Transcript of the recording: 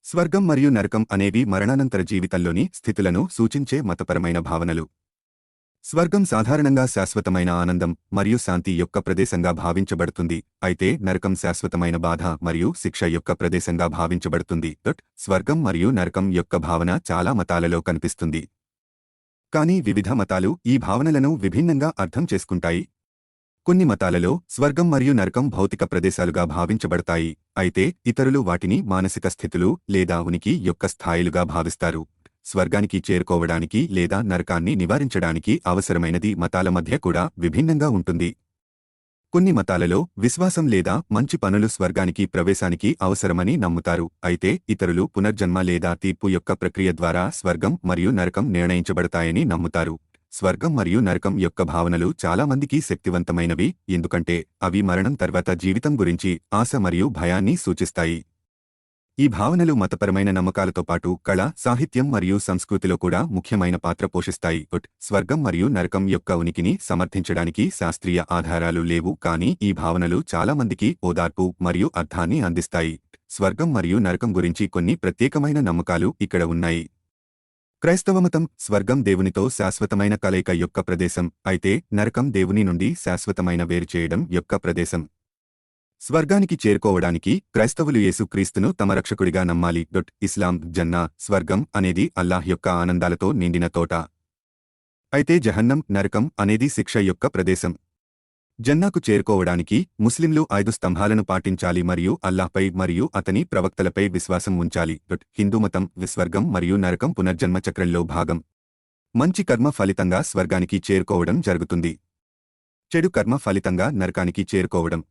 స్వర్గం మరియు నరకం అనేవి మరణానంతర జీవితంలోని స్థితులను సూచించే మతపరమైన భావనలు. స్వర్గం సాధారణంగా శాశ్వతమైన ఆనందం మరియు శాంతి యొక్క ప్రదేశంగా భావించబడుతుంది, అయితే నరకం శాశ్వతమైన బాధ మరియు శిక్ష యొక్క ప్రదేశంగా భావించబడుతుంది. స్వర్గం మరియు నరకం యొక్క భావన చాలా మతాలలో కనిపిస్తుంది, కానీ వివిధ మతాలు ఈ భావనలను విభిన్నంగా అర్థం చేసుకుంటాయి. కొన్ని మతాలలో స్వర్గం మరియు నరకం భౌతిక ప్రదేశాలుగా భావించబడతాయి, అయితే ఇతరులు వాటిని మానసిక స్థితులు లేదా ఉనికి యొక్క స్థాయిలుగా భావిస్తారు. స్వర్గానికి చేరుకోవడానికి లేదా నరకాన్ని నివారించడానికి అవసరమైనది మతాల మధ్య కూడా విభిన్నంగా ఉంటుంది. కొన్ని మతాలలో విశ్వాసం లేదా మంచి పనులు స్వర్గానికి ప్రవేశానికి అవసరమని నమ్ముతారు, అయితే ఇతరులు పునర్జన్మ లేదా తీర్పు యొక్క ప్రక్రియ ద్వారా స్వర్గం మరియు నరకం నిర్ణయించబడతాయని నమ్ముతారు. స్వర్గం మరియు నరకం యొక్క భావనలు చాలా మందికి శక్తివంతమైనవి, ఎందుకంటే అవి మరణం తర్వాత జీవితం గురించి ఆశ మరియు భయాన్ని సూచిస్తాయి. ఈ భావనలు మతపరమైన నమ్మకాలతో పాటు కళ, సాహిత్యం మరియు సంస్కృతిలో కూడా ముఖ్యమైన పాత్ర పోషిస్తాయి. స్వర్గం మరియు నరకం యొక్క ఉనికిని సమర్థించడానికి శాస్త్రీయ ఆధారాలు లేవు, కానీ ఈ భావనలు చాలా మందికి ఓదార్పు మరియు అర్థాన్ని అందిస్తాయి. స్వర్గం మరియు నరకం గురించి కొన్ని ప్రత్యేకమైన నమ్మకాలు ఇక్కడ ఉన్నాయి. క్రైస్తవమతం స్వర్గం దేవునితో శాశ్వతమైన కలయిక యొక్క ప్రదేశం, అయితే నరకం దేవుని నుండి శాశ్వతమైన వేరుచేయడం యొక్క ప్రదేశం. స్వర్గానికి చేరుకోవడానికి క్రైస్తవులు యేసుక్రీస్తును తమ రక్షకుడిగా నమ్మాలి. ఇస్లాం జన్నా స్వర్గం అనేది అల్లాహ్ యొక్క ఆనందాలతో నిండిన తోట, అయితే జహన్నం నరకం అనేది శిక్ష యొక్క ప్రదేశం. జన్నాకు చేరుకోవడానికి ముస్లింలు 5 స్తంభాలను పాటించాలి మరియు అల్లాహ్పై మరియు అతని ప్రవక్తలపై విశ్వాసం ఉంచాలి. హిందూమతం స్వర్గం మరియు నరకం పునర్జన్మ చక్రంలో భాగం. మంచి కర్మ ఫలితంగా స్వర్గానికి చేరుకోవడం జరుగుతుంది, చెడు కర్మ ఫలితంగా నరకానికి చేరుకోవడం.